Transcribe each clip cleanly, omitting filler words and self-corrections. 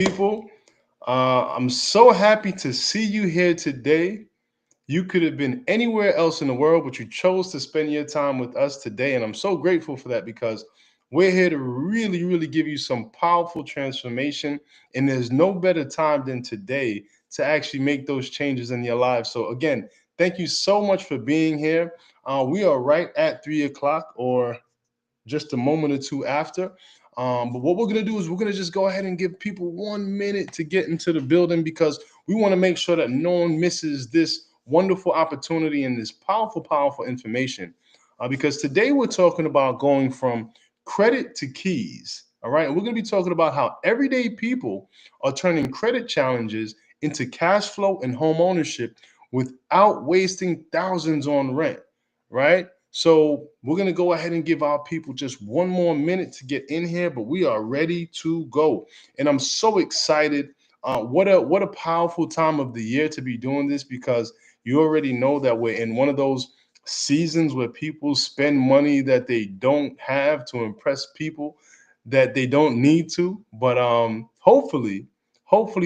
people. I'm so happy to see you here today. You could have been anywhere else in the world, but you chose to spend your time with us today. And I'm so grateful for that because we're here to really give you some powerful transformation. And there's no better time than today to actually make those changes in your life. So, again, thank you so much for being here. We are right at 3 o'clock or just a moment or two after. But what we're going to do is we're going to just go ahead and give people 1 minute to get into the building because we want to make sure that no one misses this wonderful opportunity and this powerful information. Because today we're talking about going from credit to keys. All right. And we're going to be talking about how everyday people are turning credit challenges into cash flow and home ownership without wasting thousands on rent. Right. So we're gonna go ahead and give our people just one more minute to get in here, but we are ready to go. And I'm so excited. What a powerful time of the year to be doing this because you already know that we're in one of those seasons where people spend money that they don't have to impress people that they don't need to. But hopefully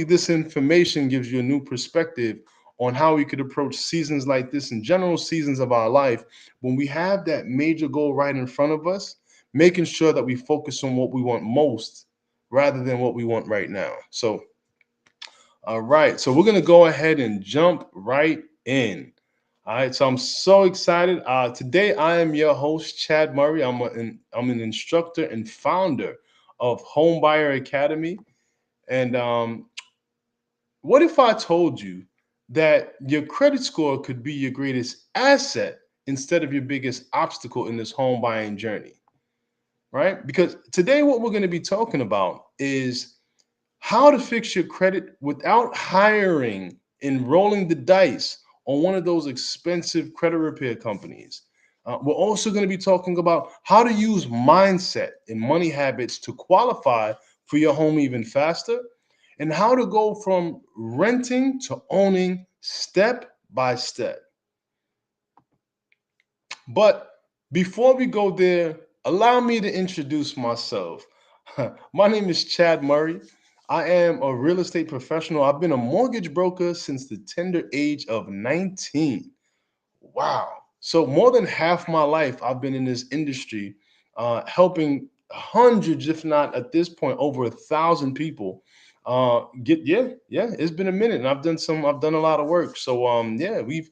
this information gives you a new perspective on how we could approach seasons like this in general seasons of our life when we have that major goal right in front of us, making sure that we focus on what we want most rather than what we want right now. So, all right. So, we're going to go ahead and jump right in. All right. So, I'm so excited. Today, I am your host, Chad Murray. I'm an instructor and founder of Homebuyer Academy. And what if I told you that your credit score could be your greatest asset instead of your biggest obstacle in this home buying journey, right? Because today, what we're going to be talking about is how to fix your credit without hiring and rolling the dice on one of those expensive credit repair companies. We're also going to be talking about how to use mindset and money habits to qualify for your home even faster and how to go from renting to owning step by step. But before we go there, allow me to introduce myself. My name is Chad Murray. I am a real estate professional. I've been a mortgage broker since the tender age of 19. Wow. So, more than half my life, I've been in this industry, helping hundreds, if not at this point, over 1,000 people. Yeah, it's been a minute, and I've done a lot of work. So, yeah, we've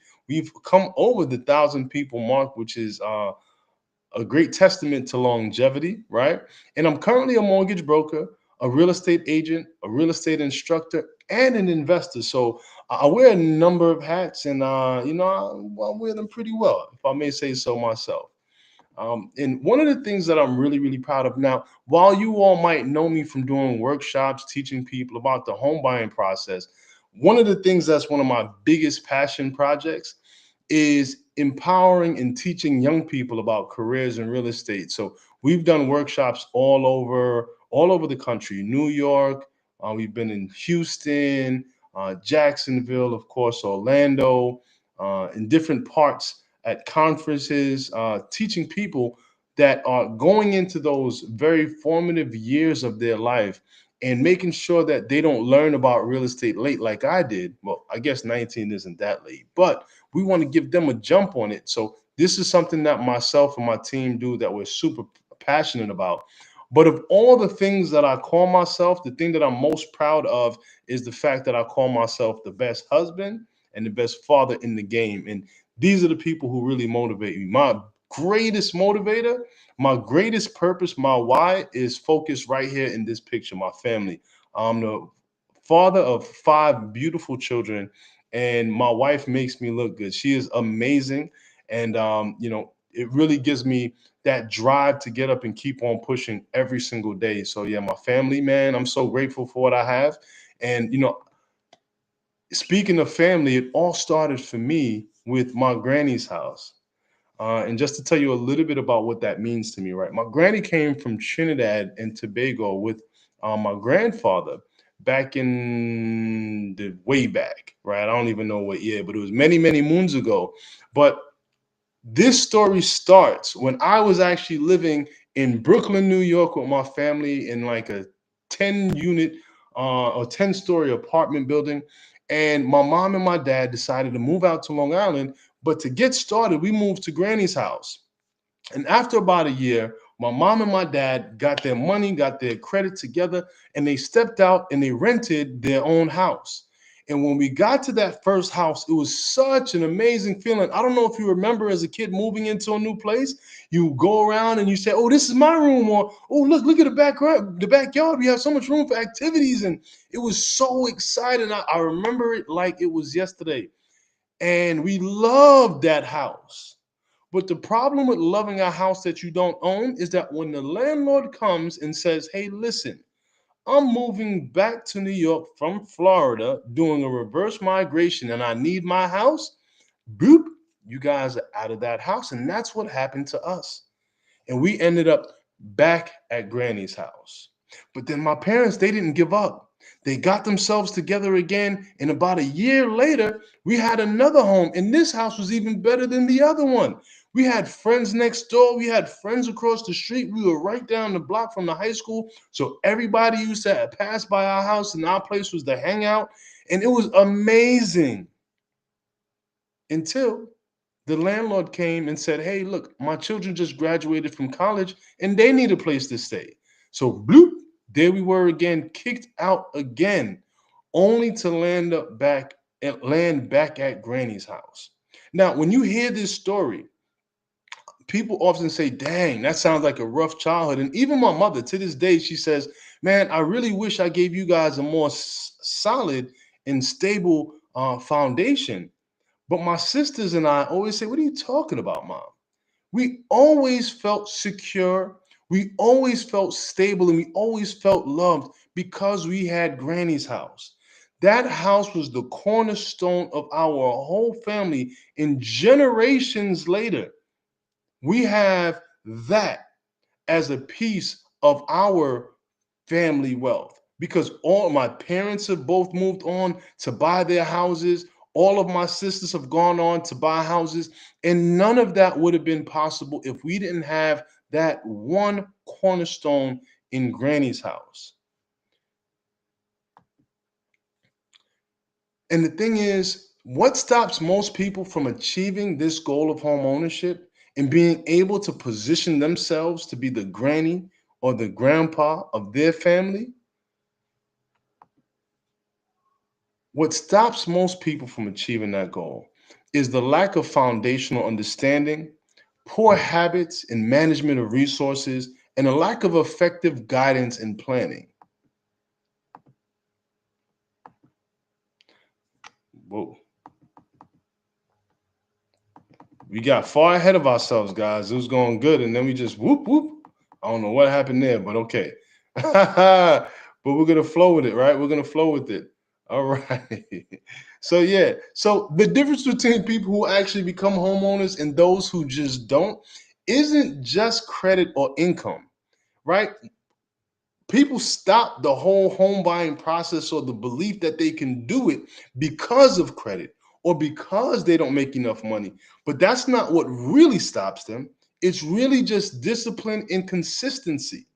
come over the 1,000 people mark, which is a great testament to longevity, right? And I'm currently a mortgage broker, a real estate agent, a real estate instructor, and an investor. So I wear a number of hats, and I wear them pretty well, if I may say so myself. And one of the things that I'm really proud of now, while you all might know me from doing workshops, teaching people about the home buying process, one of the things that's one of my biggest passion projects is empowering and teaching young people about careers in real estate. So we've done workshops all over the country, New York. We've been in Houston, Jacksonville, of course, Orlando, in different parts at conferences, teaching people that are going into those very formative years of their life and making sure that they don't learn about real estate late like I did. Well, I guess 19 isn't that late, but we want to give them a jump on it. So this is something that myself and my team do that we're super passionate about. But of all the things that I call myself, the thing that I'm most proud of is the fact that I call myself the best husband and the best father in the game. And these are the people who really motivate me. My greatest motivator, my greatest purpose, my why is focused right here in this picture, my family. I'm the father of 5 beautiful children, and my wife makes me look good. She is amazing. And, it really gives me that drive to get up and keep on pushing every single day. So, yeah, my family, man, I'm so grateful for what I have. And, speaking of family, it all started for me with my granny's house. And just to tell you a little bit about what that means to me, right? My granny came from Trinidad and Tobago with my grandfather back in the way back, right? I don't even know what year, but it was many moons ago. But this story starts when I was actually living in Brooklyn, New York with my family in like a 10 unit or 10-story apartment building. And my mom and my dad decided to move out to Long Island. But to get started, we moved to Granny's house. And after about a year, my mom and my dad got their money, got their credit together, and they stepped out and they rented their own house. And when we got to that first house, it was such an amazing feeling. I don't know if you remember as a kid moving into a new place, you go around and you say, "Oh, this is my room," or "Oh, look at the backyard. We have so much room for activities." And it was so exciting. I remember it like it was yesterday. And we loved that house. But the problem with loving a house that you don't own is that when the landlord comes and says, "Hey, listen, I'm moving back to New York from Florida, doing a reverse migration, and I need my house," boop, you guys are out of that house. And that's what happened to us. And we ended up back at Granny's house. But then my parents, they didn't give up. They got themselves together again. And about a year later, we had another home. And this house was even better than the other one. We had friends next door. We had friends across the street. We were right down the block from the high school. So everybody used to pass by our house, and our place was the hangout. And it was amazing until the landlord came and said, "Hey, look, my children just graduated from college and they need a place to stay." So, bloop, there we were again, kicked out again, only to land back at Granny's house. Now, when you hear this story, people often say, "Dang, that sounds like a rough childhood." And even my mother, to this day, she says, "Man, I really wish I gave you guys a more solid and stable foundation." But my sisters and I always say, "What are you talking about, mom?" We always felt secure. We always felt stable, and we always felt loved because we had Granny's house. That house was the cornerstone of our whole family. And generations later, we have that as a piece of our family wealth, because all my parents have both moved on to buy their houses. All of my sisters have gone on to buy houses, and none of that would have been possible if we didn't have that one cornerstone in Granny's house. And the thing is, what stops most people from achieving this goal of home ownership and being able to position themselves to be the granny or the grandpa of their family? What stops most people from achieving that goal is the lack of foundational understanding, poor habits in management of resources, and a lack of effective guidance and planning. Whoa. We got far ahead of ourselves, guys. It was going good, and then we just whoop whoop. I don't know what happened there, but okay. But we're gonna flow with it, right? We're gonna flow with it. All right. So yeah. So the difference between people who actually become homeowners and those who just don't isn't just credit or income, right? People stop the whole home buying process or the belief that they can do it because of credit or because they don't make enough money. But that's not what really stops them. It's really just discipline and consistency.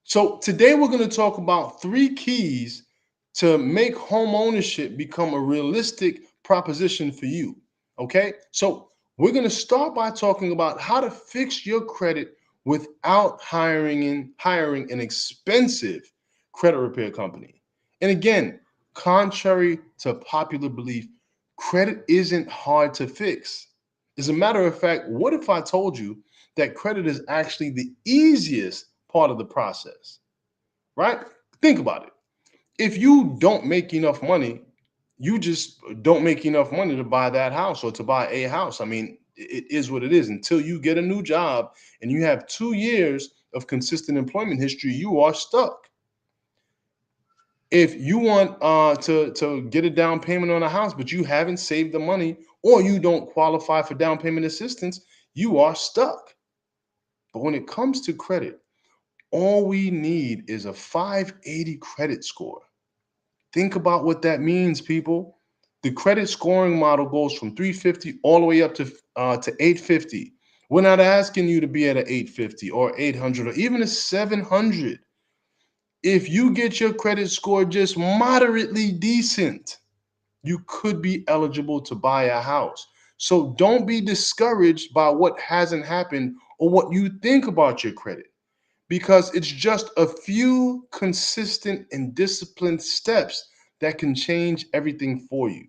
So today we're going to talk about 3 keys to make home ownership become a realistic proposition for you. Okay? So we're going to start by talking about how to fix your credit without hiring an expensive credit repair company. And again, contrary to popular belief, credit isn't hard to fix. As a matter of fact, what if I told you that credit is actually the easiest part of the process, right? Think about it. If you don't make enough money, you just don't make enough money to buy that house or to buy a house. I mean, it is what it is. Until you get a new job and you have 2 years of consistent employment history, you are stuck. If you want to get a down payment on a house, but you haven't saved the money or you don't qualify for down payment assistance, you are stuck. But when it comes to credit, all we need is a 580 credit score. Think about what that means, people. The credit scoring model goes from 350 all the way up to 850. We're not asking you to be at an 850 or 800 or even a 700. if you get your credit score just moderately decent, you could be eligible to buy a house. So don't be discouraged by what hasn't happened or what you think about your credit, because it's just a few consistent and disciplined steps that can change everything for you.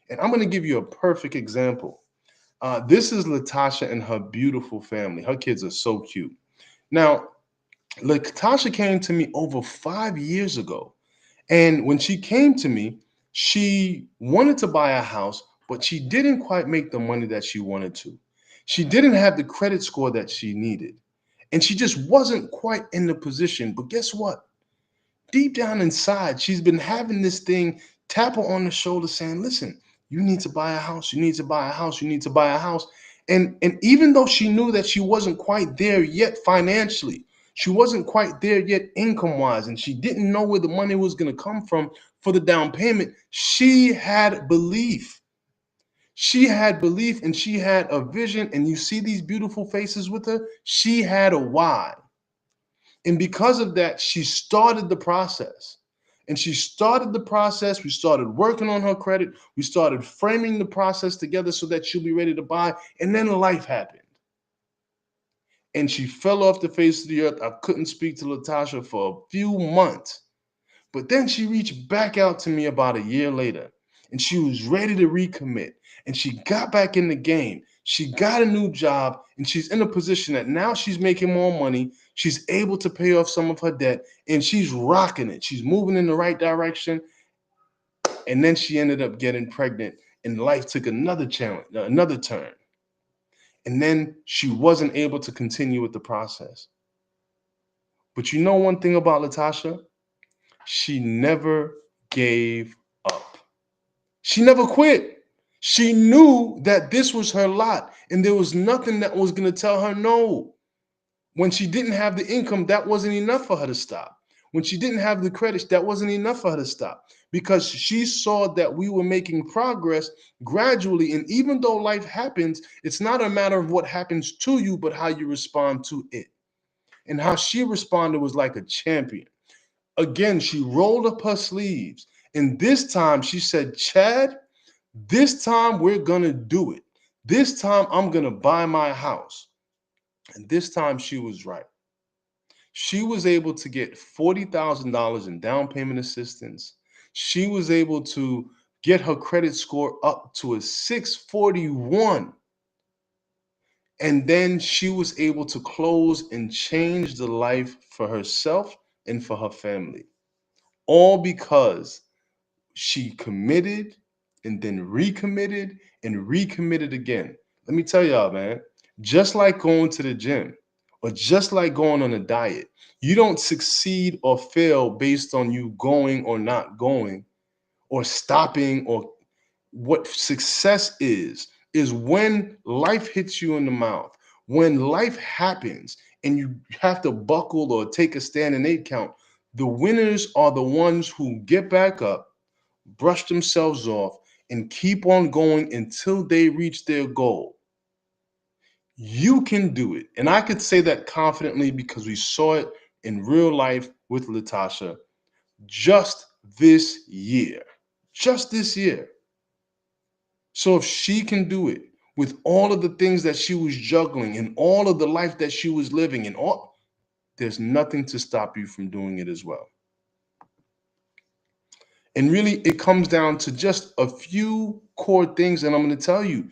And I'm going to give you a perfect example. This is Latasha and her beautiful family. Her kids are so cute. Now, Latasha came to me over 5 years ago. And when she came to me, she wanted to buy a house, but she didn't quite make the money that she wanted to. She didn't have the credit score that she needed. And she just wasn't quite in the position. But guess what? Deep down inside, she's been having this thing tap her on the shoulder saying, listen, you need to buy a house. You need to buy a house. You need to buy a house. And even though she knew that she wasn't quite there yet financially, she wasn't quite there yet income wise, and she didn't know where the money was going to come from for the down payment, she had belief. She had belief and she had a vision. And you see these beautiful faces with her? She had a why. And because of that, she started the process. And she started the process. We started working on her credit. We started framing the process together so that she'll be ready to buy. And then life happened. And she fell off the face of the earth. I couldn't speak to Latasha for a few months. But then she reached back out to me about a year later, and she was ready to recommit. And she got back in the game. She got a new job, and she's in a position that now she's making more money. She's able to pay off some of her debt, and she's rocking it. She's moving in the right direction. And then she ended up getting pregnant, and life took another challenge, another turn. And then she wasn't able to continue with the process. But you know one thing about Latasha? She never gave up. She never quit. She knew that this was her lot, and there was nothing that was going to tell her no. When she didn't have the income, that wasn't enough for her to stop. When she didn't have the credits, that wasn't enough for her to stop, because she saw that we were making progress gradually. And even though life happens, it's not a matter of what happens to you, but how you respond to it. And how she responded was like a champion. Again, she rolled up her sleeves. And this time she said, Chad, this time we're going to do it. This time I'm going to buy my house. And this time she was right. She was able to get $40,000 in down payment assistance. She was able to get her credit score up to a 641. And then she was able to close and change the life for herself and for her family. All because she committed and then recommitted and recommitted again. Let me tell y'all, man, just like going to the gym or just like going on a diet, you don't succeed or fail based on you going or not going or stopping. Or what success is when life hits you in the mouth, when life happens and you have to buckle or take a stand and 8 count. The winners are the ones who get back up, brush themselves off, and keep on going until they reach their goal. You can do it. And I could say that confidently because we saw it in real life with Latasha just this year. Just this year. So if she can do it with all of the things that she was juggling and all of the life that she was living and all, there's nothing to stop you from doing it as well. And really, it comes down to just a few core things. And I'm going to tell you,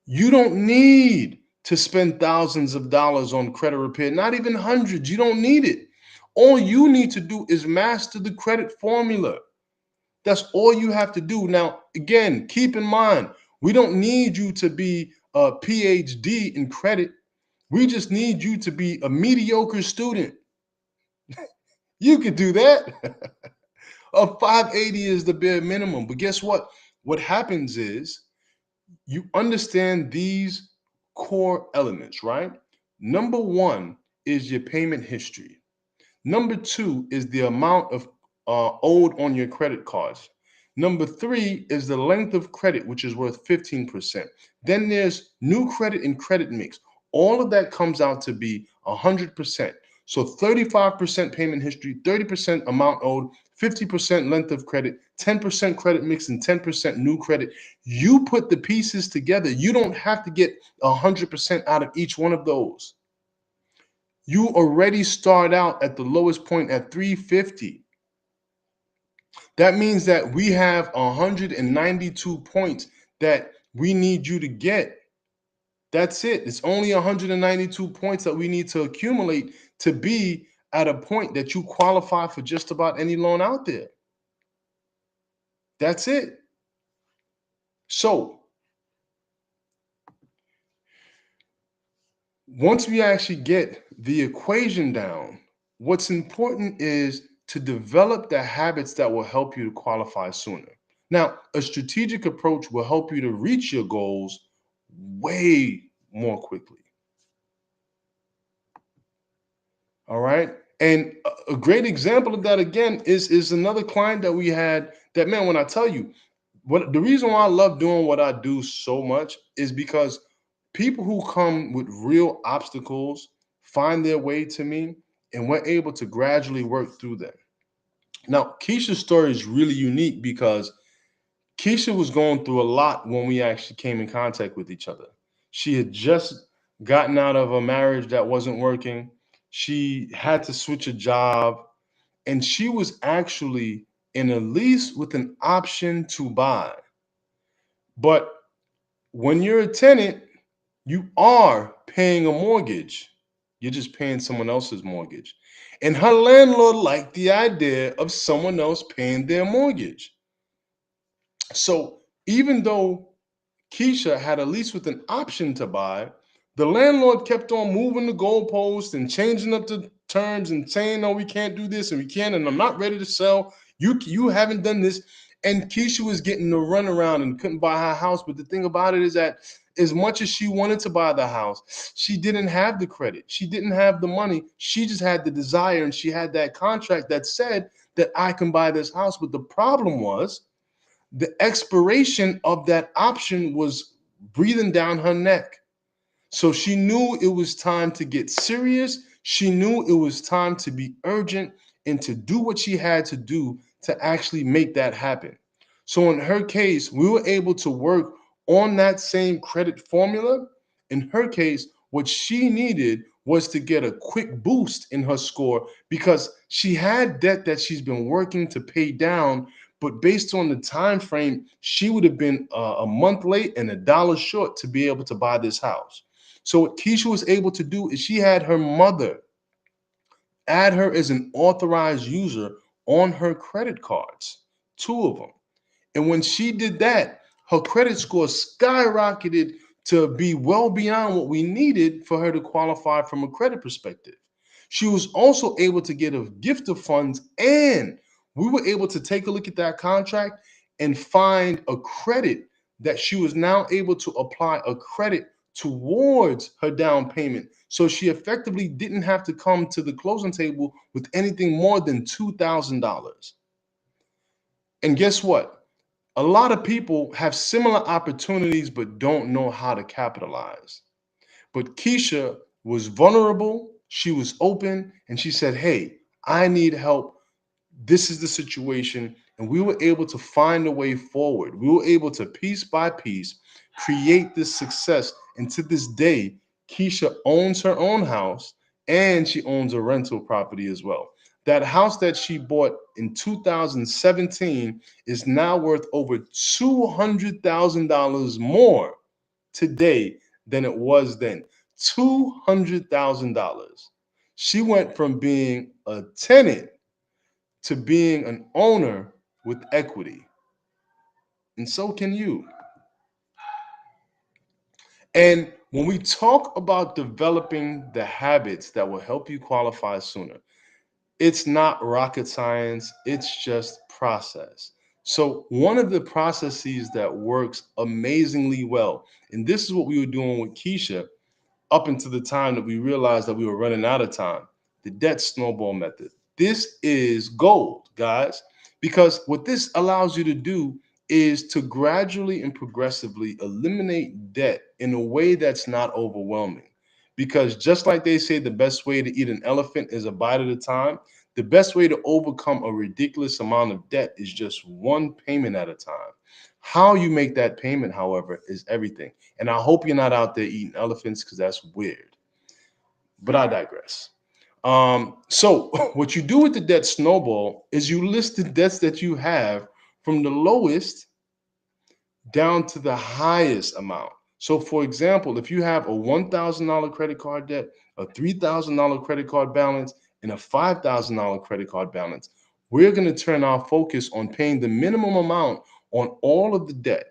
you don't need to spend thousands of dollars on credit repair, not even hundreds. You don't need it. All you need to do is master the credit formula. That's all you have to do. Now, again, keep in mind, we don't need you to be a PhD in credit. We just need you to be a mediocre student. You could do that. A 580 is the bare minimum. But guess what? What happens is you understand these core elements, right? Number one is your payment history. Number two is the amount of owed on your credit cards. Number three is the length of credit, which is worth 15%. Then there's new credit and credit mix. All of that comes out to be 100%. So 35% payment history, 30% amount owed, 50% length of credit, 10% credit mix, and 10% new credit. You put the pieces together. You don't have to get 100% out of each one of those. You already start out at the lowest point at 350. That means that we have 192 points that we need you to get. That's it. It's only 192 points that we need to accumulate to be at a point that you qualify for just about any loan out there. That's it. So once we actually get the equation down, what's important is to develop the habits that will help you to qualify sooner. Now, a strategic approach will help you to reach your goals way more quickly. All right. And a great example of that again is another client that we had that, man, when I tell you what the reason why I love doing what I do so much is because people who come with real obstacles find their way to me and we're able to gradually work through them. Now, Keisha's story is really unique because Keisha was going through a lot when we actually came in contact with each other. She had just gotten out of a marriage that wasn't working. She had to switch a job, and she was actually in a lease with an option to buy. But when you're a tenant, you are paying a mortgage. You're just paying someone else's mortgage. And her landlord liked the idea of someone else paying their mortgage. So even though Keisha had a lease with an option to buy, the landlord kept on moving the goalpost and changing up the terms and saying, no, we can't do this and we can't, and I'm not ready to sell. You haven't done this. And Keisha was getting the runaround and couldn't buy her house. But the thing about it is that as much as she wanted to buy the house, she didn't have the credit. She didn't have the money. She just had the desire, and she had that contract that said that I can buy this house. But the problem was the expiration of that option was breathing down her neck. So she knew it was time to get serious. She knew it was time to be urgent and to do what she had to do to actually make that happen. So in her case, we were able to work on that same credit formula. In her case, what she needed was to get a quick boost in her score because she had debt that she's been working to pay down, but based on the time frame, she would have been a month late and $1 short to be able to buy this house. So what Keisha was able to do is she had her mother add her as an authorized user on her credit cards, two of them. And when she did that, her credit score skyrocketed to be well beyond what we needed for her to qualify from a credit perspective. She was also able to get a gift of funds, and we were able to take a look at that contract and find a credit that she was now able to apply a credit towards her down payment. So she effectively didn't have to come to the closing table with anything more than $2,000. And guess what? A lot of people have similar opportunities but don't know how to capitalize. But Keisha was vulnerable, she was open, and she said, hey, I need help. This is the situation. And we were able to find a way forward. We were able to, piece by piece, create this success. And to this day, Keisha owns her own house and she owns a rental property as well. That house that she bought in 2017 is now worth over $200,000 more today than it was then. $200,000. She went from being a tenant to being an owner with equity. And so can you. And when we talk about developing the habits that will help you qualify sooner, it's not rocket science, it's just process. So, one of the processes that works amazingly well, and this is what we were doing with Keisha up until the time that we realized that we were running out of time, the debt snowball method. This is gold, guys, because what this allows you to do is to gradually and progressively eliminate debt in a way that's not overwhelming. Because just like they say, the best way to eat an elephant is a bite at a time, the best way to overcome a ridiculous amount of debt is just one payment at a time. How you make that payment, however, is everything. And I hope you're not out there eating elephants because that's weird. But I digress. So what you do with the debt snowball is you list the debts that you have from the lowest down to the highest amount. So, for example, if you have a $1,000 credit card debt, a $3,000 credit card balance, and a $5,000 credit card balance, we're going to turn our focus on paying the minimum amount on all of the debt,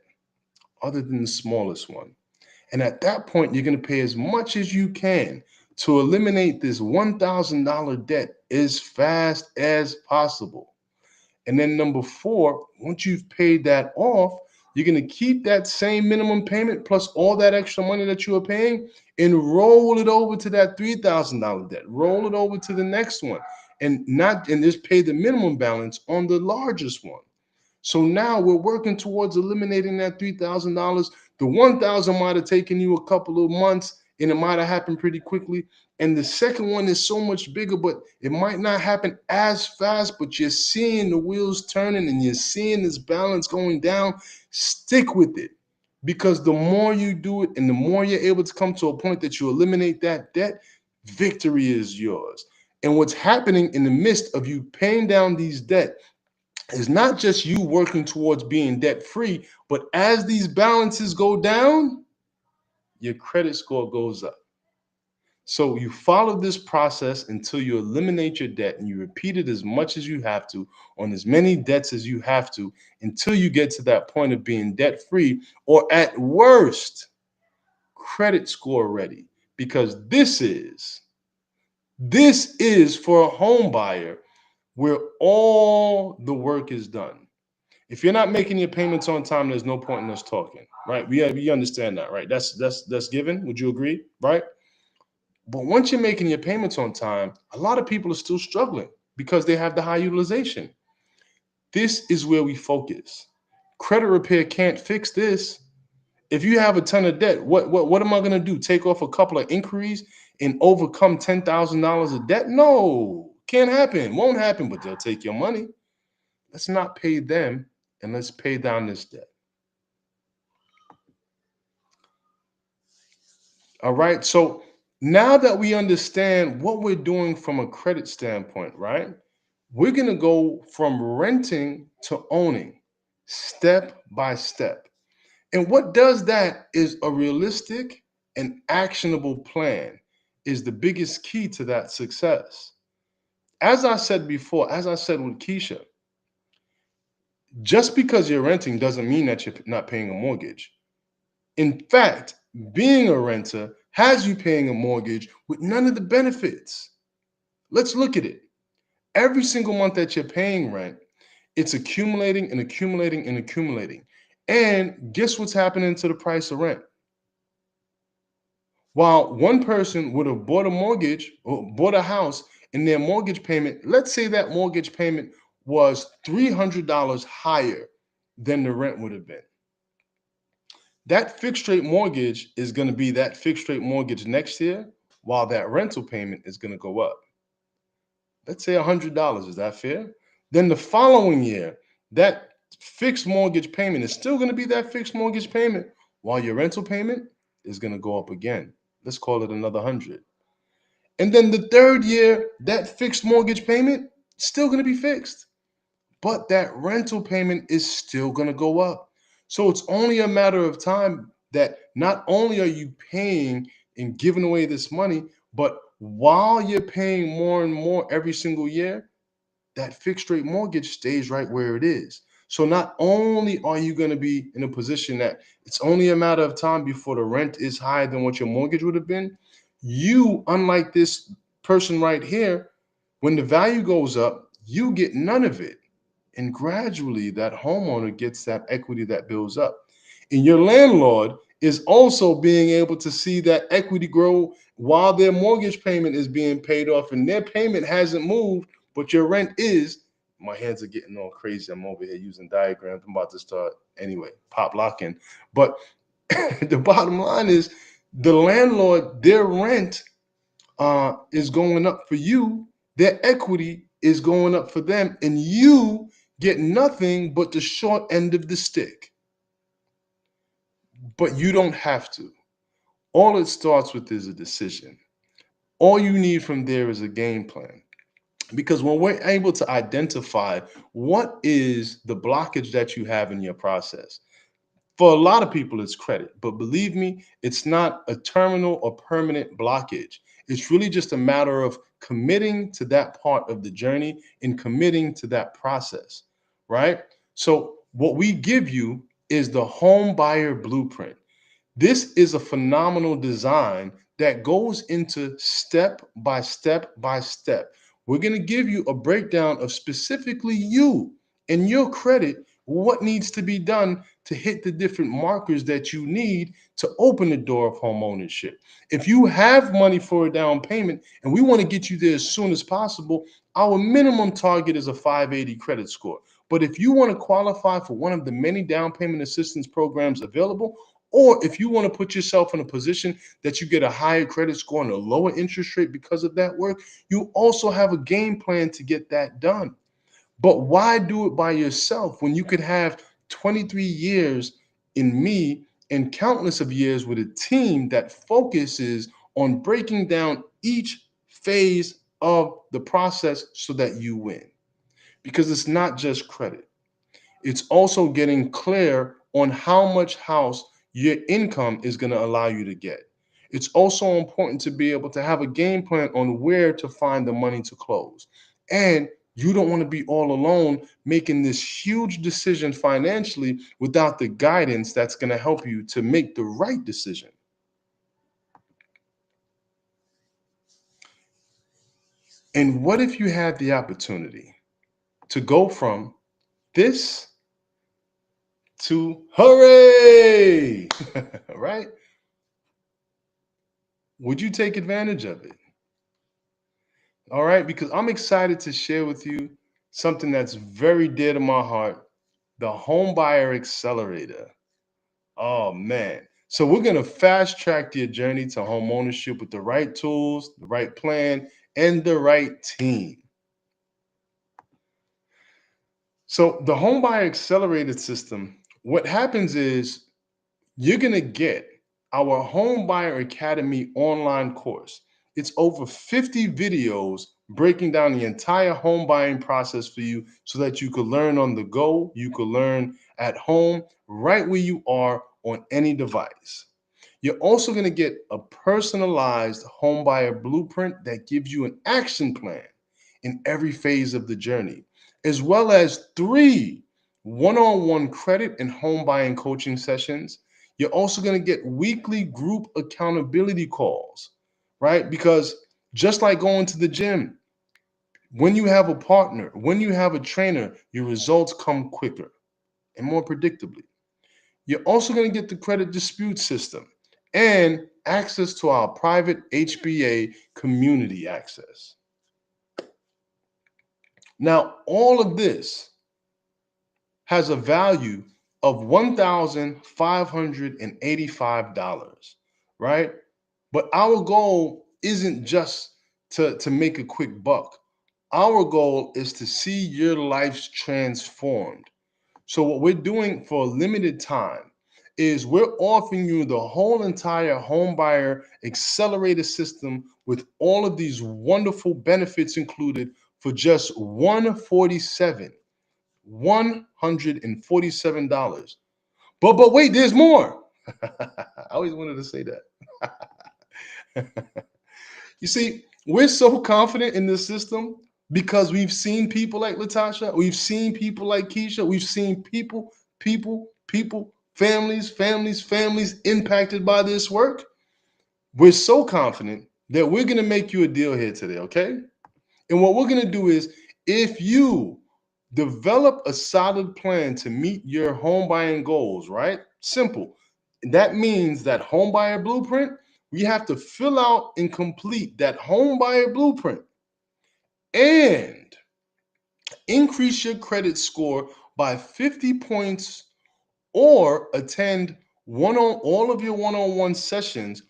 other than the smallest one. And at that point, you're going to pay as much as you can to eliminate this $1,000 debt as fast as possible. And then number four, once you've paid that off, you're going to keep that same minimum payment plus all that extra money that you are paying and roll it over to that $3,000 debt. Roll it over to the next one and just pay the minimum balance on the largest one. So now we're working towards eliminating that $3,000. The 1,000 might have taken you a couple of months and it might have happened pretty quickly. And the second one is so much bigger, but it might not happen as fast, but you're seeing the wheels turning and you're seeing this balance going down. Stick with it, because the more you do it and the more you're able to come to a point that you eliminate that debt, victory is yours. And what's happening in the midst of you paying down these debt is not just you working towards being debt free, but as these balances go down, your credit score goes up. So you follow this process until you eliminate your debt, and you repeat it as much as you have to on as many debts as you have to until you get to that point of being debt free, or at worst, credit score ready. Because this is for a home buyer where all the work is done. If you're not making your payments on time, there's no point in us talking, right? We understand that, right? That's given. Would you agree, right? But once you're making your payments on time, a lot of people are still struggling because they have the high utilization. This is where we focus. Credit repair can't fix this. If you have a ton of debt, what am I going to do? Take off a couple of inquiries and overcome $10,000 of debt? No, can't happen. Won't happen. But they'll take your money. Let's not pay them, and let's pay down this debt. All right. So now that we understand what we're doing from a credit standpoint, right? We're going to go from renting to owning step by step. And what does that is a realistic and actionable plan is the biggest key to that success. As I said before, as I said with Keisha, just because you're renting doesn't mean that you're not paying a mortgage. In fact, being a renter has you paying a mortgage with none of the benefits. Let's look at it. Every single month that you're paying rent, it's accumulating and accumulating and accumulating. And guess what's happening to the price of rent? While one person would have bought a mortgage or bought a house and their mortgage payment, let's say that mortgage payment was $300 higher than the rent would have been. That fixed rate mortgage is going to be that fixed rate mortgage next year, while that rental payment is going to go up. Let's say $100. Is that fair? Then the following year, that fixed mortgage payment is still going to be that fixed mortgage payment, while your rental payment is going to go up again. Let's call it another 100. And then the third year, that fixed mortgage payment still going to be fixed, but that rental payment is still going to go up. So it's only a matter of time that not only are you paying and giving away this money, but while you're paying more and more every single year, that fixed rate mortgage stays right where it is. So not only are you going to be in a position that it's only a matter of time before the rent is higher than what your mortgage would have been, you, unlike this person right here, when the value goes up, you get none of it. And gradually, that homeowner gets that equity that builds up. And your landlord is also being able to see that equity grow while their mortgage payment is being paid off and their payment hasn't moved, but your rent is. My hands are getting all crazy. I'm over here using diagrams. I'm about to start anyway, pop locking. But the bottom line is The landlord, their rent is going up for you, their equity is going up for them, and you get nothing but the short end of the stick. But you don't have to. All it starts with is a decision. All you need from there is a game plan. Because when we're able to identify what is the blockage that you have in your process, for a lot of people, it's credit. But believe me, it's not a terminal or permanent blockage. It's really just a matter of committing to that part of the journey and committing to that process, right? So, what we give you is the home buyer blueprint. This is a phenomenal design that goes into step by step by step. We're going to give you a breakdown of specifically you and your credit, what needs to be done to hit the different markers that you need to open the door of home ownership. If you have money for a down payment and we want to get you there as soon as possible, our minimum target is a 580 credit score. But if you want to qualify for one of the many down payment assistance programs available, or if you want to put yourself in a position that you get a higher credit score and a lower interest rate because of that work, you also have a game plan to get that done. But why do it by yourself when you could have 23 years in me and countless of years with a team that focuses on breaking down each phase of the process so that you win? Because it's not just credit. It's also getting clear on how much house your income is going to allow you to get. It's also important to be able to have a game plan on where to find the money to close. And you don't want to be all alone making this huge decision financially without the guidance that's going to help you to make the right decision. And what if you had the opportunity to go from this to hooray? Right? Would you take advantage of it? All right, because I'm excited to share with you something that's very dear to my heart, the Home Buyer Accelerator. Oh man. So we're going to fast track your journey to home ownership with the right tools, the right plan, and the right team. So the Home Buyer Accelerated system, what happens is you're going to get our Home Buyer Academy online course. It's over 50 videos breaking down the entire home buying process for you so that you could learn on the go, you could learn at home, right where you are on any device. You're also going to get a personalized home buyer blueprint that gives you an action plan in every phase of the journey, as well as 3 one-on-one credit and home buying coaching sessions. You're also going to get weekly group accountability calls, right? Because just like going to the gym, when you have a partner, when you have a trainer, your results come quicker and more predictably. You're also going to get the credit dispute system and access to our private HBA community access. Now, all of this has a value of $1,585, right? But our goal isn't just to make a quick buck. Our goal is to see your lives transformed. So what we're doing for a limited time is we're offering you the whole entire home buyer accelerator system with all of these wonderful benefits included for just 147 $147. But wait, there's more. I always wanted to say that. You see, we're so confident in this system because we've seen people like Latasha, we've seen people like Keisha, we've seen people, families impacted by this work. We're so confident that we're going to make you a deal here today, okay? And what we're going to do is if you develop a solid plan to meet your home buying goals, right? Simple. That means that home buyer blueprint, we have to fill out and complete that home buyer blueprint and increase your credit score by 50 points or attend one on all of your one-on-one sessions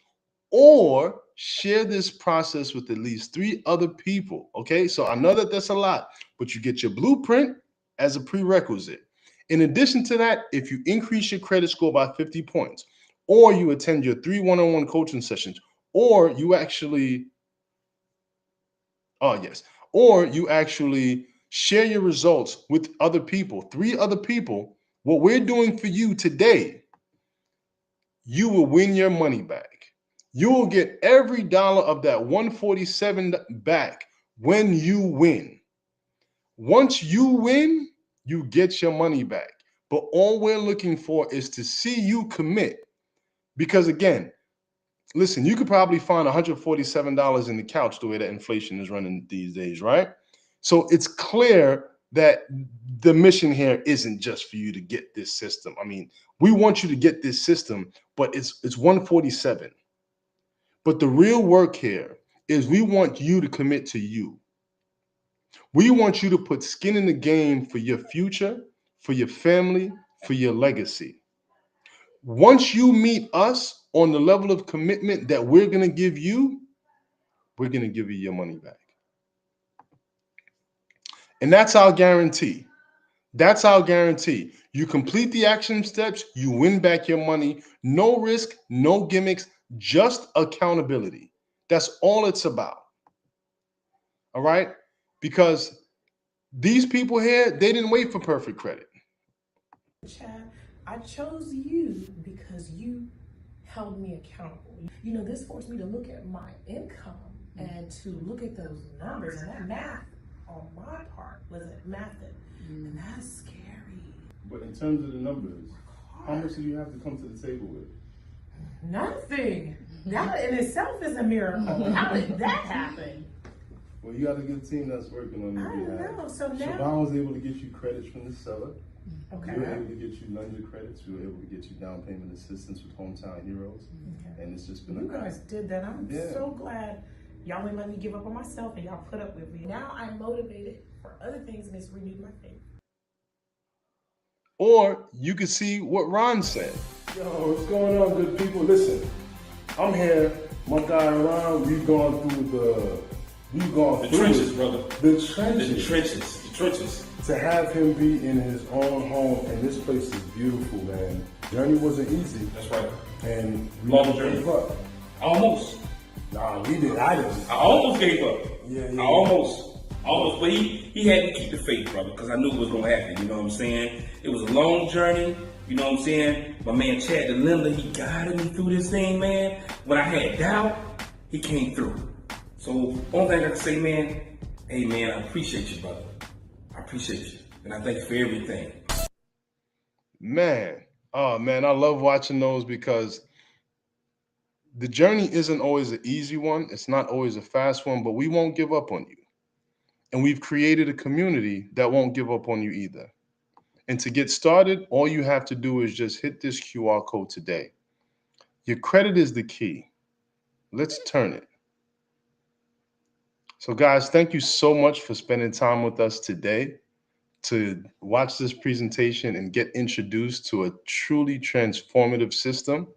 or share this process with at least 3 other people. Okay, so I know that that's a lot, but you get your blueprint as a prerequisite. In addition to that, if you increase your credit score by 50 points, or you attend your 3 one-on-one coaching sessions, or you actually, oh yes, or you actually share your results with other people, 3 other people, what we're doing for you today, you will win your money back. You will get every dollar of that 147 back when you win. Once you win, you get your money back. But all we're looking for is to see you commit. Because again, listen, you could probably find $147 in the couch the way that inflation is running these days, right? So it's clear that the mission here isn't just for you to get this system. I mean, we want you to get this system, but it's 147. But the real work here is we want you to commit to you. We want you to put skin in the game for your future, for your family, for your legacy. Once you meet us on the level of commitment that we're going to give you, we're going to give you your money back. And that's our guarantee. That's our guarantee. You complete the action steps, you win back your money. No risk, no gimmicks, just accountability. That's all it's about. All right? Because these people here, they didn't wait for perfect credit. Chad, I chose you because you held me accountable. You know, this forced me to look at my income and to look at those numbers, and that math on my part wasn't mathing. And that's scary. But in terms of the numbers, how much do you have to come to the table with? Nothing. That in itself is a miracle. How did that happen? Well, you got a good team that's working on your behalf. I know. So now Siobhan was able to get you credits from the seller. Okay. We were able to get you lender credits. We were able to get you down payment assistance with Hometown Heroes. Okay. And it's just been You guys did that. I'm so glad y'all didn't let me give up on myself and y'all put up with me. Now I'm motivated for other things and it's renewed my faith. Or you could see what Ron said. Yo, what's going on, good people? Listen, I'm here. My guy Ron, we've gone through the trenches, brother. The trenches. The trenches. The trenches. To have him be in his own home, and this place is beautiful, man. Journey wasn't easy. That's right. And we Long journey. up. Almost. Nah, we did. I didn't. I almost gave up. Yeah. I almost. But he had to keep the faith, brother, because I knew it was going to happen. You know what I'm saying? It was a long journey. You know what I'm saying? My man Chad the lender, he guided me through this thing, man. When I had doubt, he came through. So, only thing I can say, man, hey, man, I appreciate you, brother. I appreciate you. And I thank you for everything. Man, oh man, I love watching those because the journey isn't always an easy one. It's not always a fast one, but we won't give up on you. And we've created a community that won't give up on you either. And to get started, all you have to do is just hit this QR code today. Your credit is the key. Let's turn it. So guys, thank you so much for spending time with us today to watch this presentation and get introduced to a truly transformative system.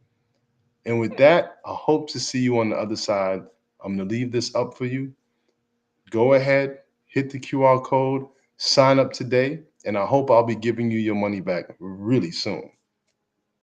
And with that, I hope to see you on the other side. I'm going to leave this up for you. Go ahead, hit the QR code, sign up today, and I hope I'll be giving you your money back really soon.